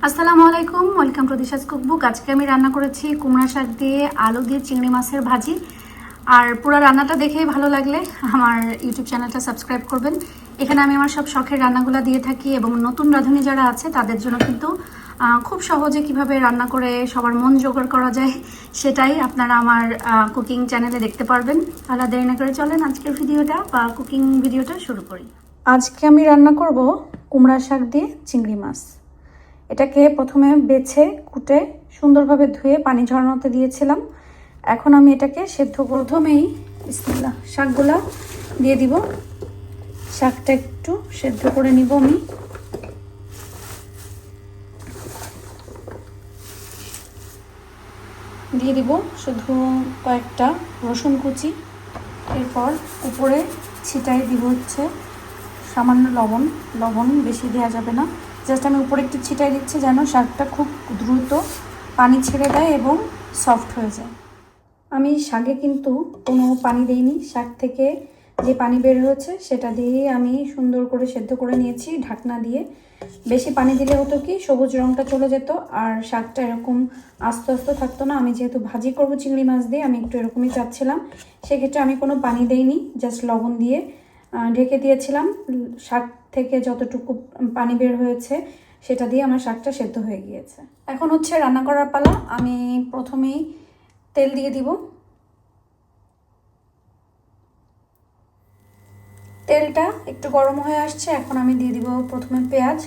আসসালামু আলাইকুম, welcome to দিশাস cookbook. আজকে আমি রান্না করেছি কুমড়া শাক দিয়ে আলু দিয়ে চিংড়ি মাছের ভাজি। আর পুরো রান্নাটা দেখে ভালো লাগলে আমার ইউটিউব চ্যানেলটা সাবস্ক্রাইব করবেন। এখানে আমি আমার সব শখের রান্নাগুলো দিয়ে থাকি এবং নতুন রাঁধুনি যারা আছে তাদের জন্য কিন্তু খুব সহজে কিভাবে রান্না করে সবার মন জোগাড় করা যায় সেটাই আপনারা আমার কুকিং চ্যানেলে দেখতে পারবেন। তাহলে দেরি না করে চলেন আজকের ভিডিওটা বা কুকিং ভিডিওটা শুরু করি। আজকে আমি রান্না করব কুমড়া শাক দিয়ে চিংড়ি মাছ। এটাকে প্রথমে বেছে কুটে সুন্দরভাবে ধুয়ে পানি ঝরানোতে দিয়েছিলাম। এখন আমি এটাকে সেদ্ধ প্রথমেই বিসমিল্লাহ শাকগুলা দিয়ে দিব। শাকটা একটু সেদ্ধ করে নিব আমি। দিয়ে দিব শুধু কয়েকটা রসুন কুচি। এরপর উপরে ছিটাই দিব হচ্ছে সামান্য লবণ বেশি দেওয়া যাবে না, জাস্ট আমি উপরে একটু ছিটাই দিচ্ছি যেন শাকটা খুব দ্রুত পানি ছেড়ে দেয় এবং সফট হয়ে যায়। আমি শাকে কিন্তু কোনো পানি দিইনি, শাক থেকে যে পানি বের হয়েছে সেটা দিয়েই আমি সুন্দর করে সেদ্ধ করে নিয়েছি ঢাকনা দিয়ে। বেশি পানি দিলে হতো কি সবুজ রঙটা চলে যেত আর শাকটা এরকম আস্তে আস্তে থাকতো না। আমি যেহেতু ভাজি করব চিংড়ি মাছ দিয়ে, আমি একটু এরকমই চাচ্ছিলাম, সেক্ষেত্রে আমি কোনো পানি দেইনি, জাস্ট লবণ দিয়ে ঢেকে দিয়েছিলাম। শাক থেকে যতটুকু পানি বের হয়েছে সেটা দিয়ে আমার শাকটা সেদ্ধ হয়ে গিয়েছে। এখন হচ্ছে রান্না করার পালা। আমি প্রথমেই তেল দিয়ে দিব। তেলটা একটু গরম হয়ে আসছে, এখন আমি দিয়ে দিব প্রথমে পেঁয়াজ।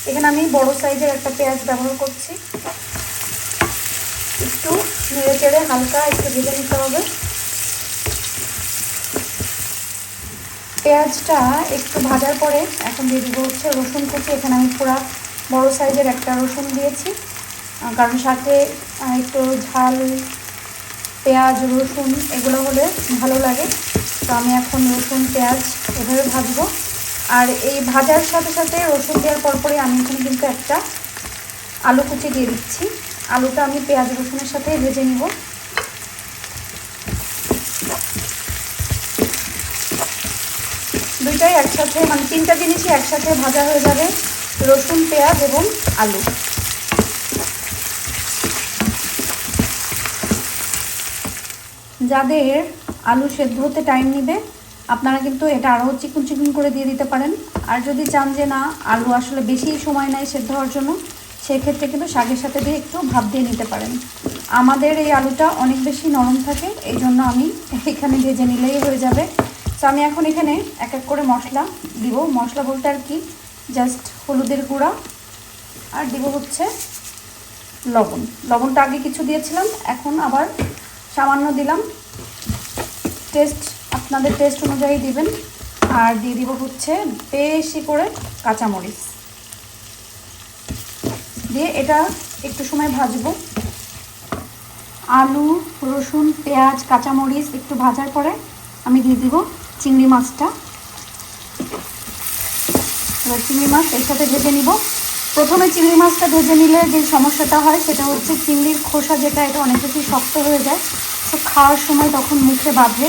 এখানে আমি বড় সাইজের একটা পেঁয়াজ ব্যবহার করছি। একটু নেড়ে চেড়ে হালকা একটু ভেজে নিতে হবে। পেঁয়াজটা একটু ভাজার পরে এখন দিয়ে দিব হচ্ছে রসুন কুচি। এখানে আমি পুরো বড় সাইজের একটা রসুন দিয়েছি, কারণ সাথে একটু ঝাল পেঁয়াজ রসুন এগুলো হলে ভালো লাগে। তো আমি এখন রসুন পেঁয়াজ এভাবে ভাজবো। আর এই ভাজার সাথে সাথে রসুন দেওয়ার পরপরই আমি এখানে কিন্তু একটা আলু কুচি দিয়ে দিচ্ছি। আলুটা আমি পেঁয়াজ রসুনের সাথে ভেজে নিব। দুইটাই একসাথে, মানে তিনটা জিনিসই একসাথে ভাজা হয়ে যাবে, রসুন পেঁয়াজ এবং আলু। যাদের আলু সেদ্ধ হতে টাইম নেবে আপনারা কিন্তু এটা আরও চিকন চিকন করে দিয়ে দিতে পারেন। আর যদি চান যে না আলু আসলে বেশি সময় নেয় সেদ্ধ হওয়ার জন্য, সেক্ষেত্রে কিন্তু শাকের সাথে দিয়ে একটু ভাপ দিয়ে নিতে পারেন। আমাদের এই আলুটা অনেক বেশি নরম থাকে, এই জন্য আমি এখানে ভেজে নিলেই হয়ে যাবে। তো আমি এখন এখানে এক এক করে মশলা দিব। মশলা বলতে আর কি, জাস্ট হলুদের গুঁড়া আর দিব হচ্ছে লবণটা আগে কিছু দিয়েছিলাম, এখন আবার সামান্য দিলাম। আপনাদের টেস্ট অনুযায়ী দিবেন। আর দিয়ে দিব হচ্ছে বেশি করে কাঁচামরিচ দিয়ে এটা একটু সময় ভাজবো। আলু রসুন পেঁয়াজ কাঁচামরিচ একটু ভাজার পরে আমি দিয়ে দিব চিংড়ি মাছটা। এবার চিংড়ি মাছ এর সাথে ভেজে নিব। প্রথমে চিংড়ি মাছটা ভেজে নিলে যে সমস্যাটা হয় সেটা হচ্ছে চিংড়ির খোসা যেটা, এটা অনেক বেশি শক্ত হয়ে যায়, তো খাওয়ার সময় তখন মুখে বাঁধে।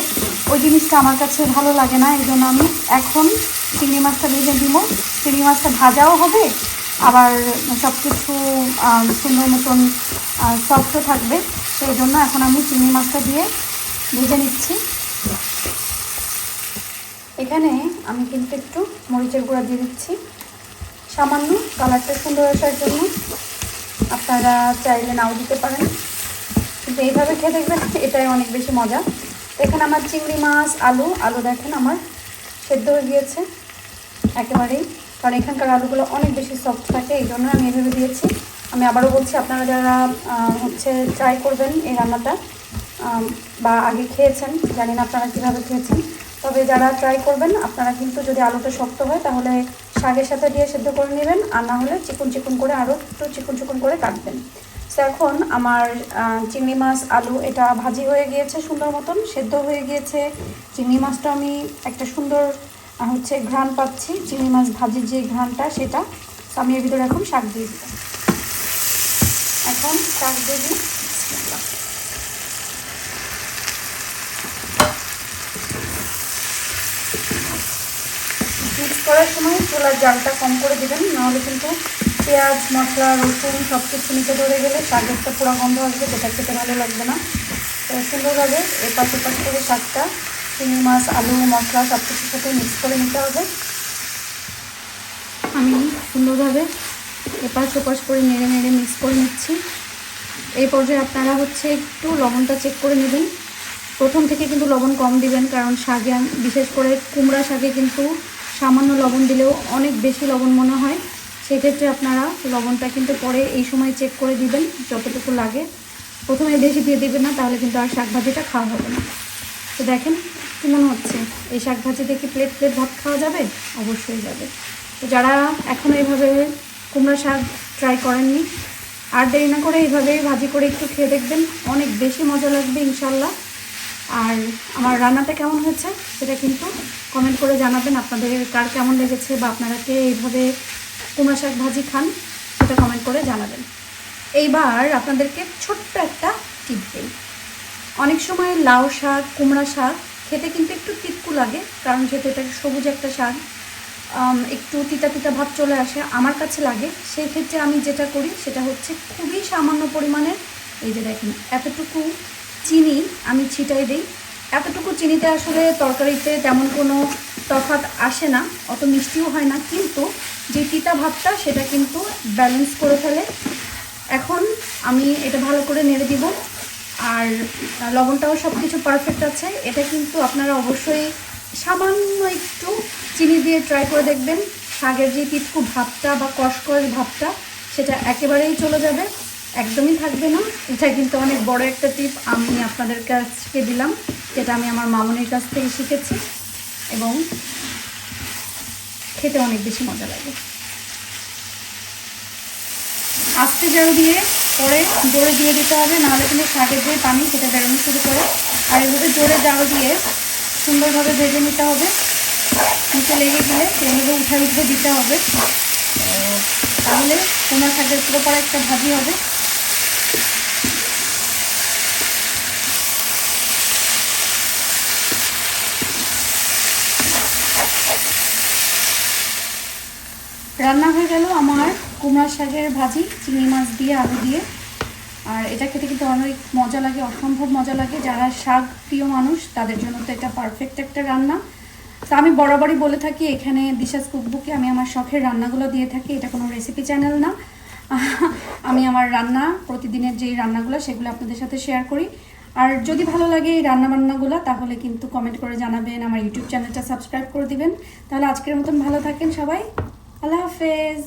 ওই জিনিসটা আমার কাছে ভালো লাগে না, এই জন্য আমি এখন চিংড়ি মাছটা ভেজে দিব। চিংড়ি মাছটা ভাজাও হবে, আবার সব কিছু সুন্দর মতন সফটও থাকবে। সেই জন্য এখন আমি চিংড়ি মাছটা দিয়ে ভেজে নিচ্ছি। এখানে আমি কিন্তু একটু মরিচের গুঁড়া দিয়ে দিচ্ছি সামান্য, কালারটা সুন্দর আসার জন্য। আপনারা চাইলে নাও দিতে পারেন, কিন্তু এইভাবে খেয়ে দেখবেন এটাই অনেক বেশি মজা। এখানে আমার চিংড়ি মাছ আলু দেখেন আমার সেদ্ধ হয়ে গিয়েছে একেবারেই, কারণ এখানকার আলুগুলো অনেক বেশি সফট থাকে, এই জন্য আমি এভাবে দিয়েছি। আমি আবারও বলছি, আপনারা যারা হচ্ছে ট্রাই করবেন এই রান্নাটা বা আগে খেয়েছেন, জানি না আপনারা কীভাবে খেয়েছেন, তবে যারা ট্রাই করবেন আপনারা কিন্তু যদি আলুটা শক্ত হয় তাহলে শাকের সাথে দিয়ে সেদ্ধ করে নেবেন, আর না হলে চিকন চিকন করে আরও একটু চিকন চিকন করে কাটবেন। তো এখন আমার চিংড়ি মাছ আলু এটা ভাজি হয়ে গিয়েছে, সুন্দর মতন সেদ্ধ হয়ে গিয়েছে। চিংড়ি মাছটা আমি একটা সুন্দর হচ্ছে ঘ্রাণ পাচ্ছি, চিংড়ি মাছ ভাজির যে ঘ্রাণটা সেটা। তো আমি এর ভিতরে এখন শাক দিয়ে দিই। এখন শাক দিয়ে দিই। করার সময় চুলার জালটা কম করে দেবেন, নাহলে কিন্তু পেঁয়াজ মশলা রসুন সব কিছু নিচে ধরে গেলে শাকেরটা পুরো গন্ধ আসবে, যেটা খেতে ভালো লাগবে না। তো সুন্দরভাবে এপাশ ওপাশ করে শাকটা চিংড়ি মাছ আলু মশলা সব কিছুর সাথে মিক্স করে নিতে হবে। আমি সুন্দরভাবে এপাশ ওপাশ করে নেড়ে নেড়ে মিক্স করে নিচ্ছি। এই পর্যায়ে আপনারা একটু লবণটা চেক করে নেবেন। প্রথম থেকে কিন্তু লবণ কম দিবেন, কারণ শাকে বিশেষ করে কুমড়া শাকে কিন্তু সামান্য লবণ দিলেও অনেক বেশি লবণ মনে হয়। সেক্ষেত্রে আপনারা লবণটা কিন্তু পরে এই সময় চেক করে দিবেন যতটুকু লাগে। প্রথমে বেশি দিয়ে দেবেন না, তাহলে কিন্তু আর শাক ভাজিটা খাওয়া হবে না। তো দেখেন কী মনে হচ্ছে, এই শাক ভাজি দিয়ে কি প্লেট প্লেট ভাত খাওয়া যাবে? অবশ্যই যাবে। তো যারা এখনও এইভাবে কুমড়া শাক ট্রাই করেননি, আর দেরি না করে এইভাবে ভাজি করে একটু খেয়ে দেখবেন, অনেক বেশি মজা লাগবে ইনশাল্লাহ। আর আমার রান্নাটা কেমন হয়েছে সেটা কিন্তু কমেন্ট করে জানাবেন, আপনাদের কার কেমন লেগেছে বা আপনারা কে এইভাবে কুমড়া শাক ভাজি খান সেটা কমেন্ট করে জানাবেন। এইবার আপনাদেরকে ছোট্ট একটা টিপ দিই। অনেক সময় লাউ শাক কুমড়া শাক খেতে কিন্তু একটু তিতকু লাগে, কারণ যেহেতু এটা সবুজ একটা শাক, একটু তিতা তিতা ভাব চলে আসে, আমার কাছে লাগে। সেই ক্ষেত্রে আমি যেটা করি সেটা খুবই সামান্য পরিমাণের, এই যে দেখেন এতটুকু চিনি আমি ছিটাই দিই। এতটুকু চিনিতে আসলে তরকারিতে তেমন কোনো তফাৎ আসে না, অত মিষ্টিও হয় না, কিন্তু যে তিতা ভাবটা সেটা কিন্তু ব্যালেন্স করে ফেলে। এখন আমি এটা ভালো করে নেড়ে দিব, আর লবণটাও সব কিছু পারফেক্ট আছে। এটা কিন্তু আপনারা অবশ্যই সামান্য একটু চিনি দিয়ে ট্রাই করে দেখবেন, শাকের যে তিতকু ভাবটা বা কষকষ ভাবটা সেটা একেবারেই চলে যাবে, একদমই থাকবে না। এটা কিন্তু অনেক বড় একটা টিপ আমি আপনাদের কাছে দিলাম, যেটা আমি আমার মামুনির কাছ থেকে শিখেছি এবং খেতে অনেক বেশি মজা লাগে। আস্তে জাল দিয়ে পরে জোরে দিয়ে দিতে হবে, নাহলে কিন্তু শাকের যে পানি সেটা বেরোনো শুরু করে। আর এভাবে জোরে জাল দিয়ে সুন্দরভাবে ভেজে নিতে হবে, নিচে লেগে গেলে সেভাবে উঠে দিতে হবে, তাহলে কুমড়া শাকের প্রপার একটা ভাজি হবে। রান্না হয়ে গেল আমার কুমড়া শাকের ভাজি চিংড়ি মাছ দিয়ে আলু দিয়ে। আর এটা খেতে কিন্তু অনেক মজা লাগে, অসম্ভব মজা লাগে। যারা শাক প্রিয় মানুষ তাদের জন্য তো এটা পারফেক্ট একটা রান্না। তো আমি বরাবরই বলে থাকি, এখানে দিশাস কুকবুকে আমি আমার শখের রান্নাগুলো দিয়ে থাকি। এটা কোনো রেসিপি চ্যানেল না, আমি আমার রান্না প্রতিদিনের যেই রান্নাগুলো সেগুলো আপনাদের সাথে শেয়ার করি। আর যদি ভালো লাগে এই রান্নাবান্নাগুলো তাহলে কিন্তু কমেন্ট করে জানাবেন, আমার ইউটিউব চ্যানেলটা সাবস্ক্রাইব করে দিবেন। তাহলে আজকের মতন ভালো থাকেন সবাই, আল্লাহ হাফেজ।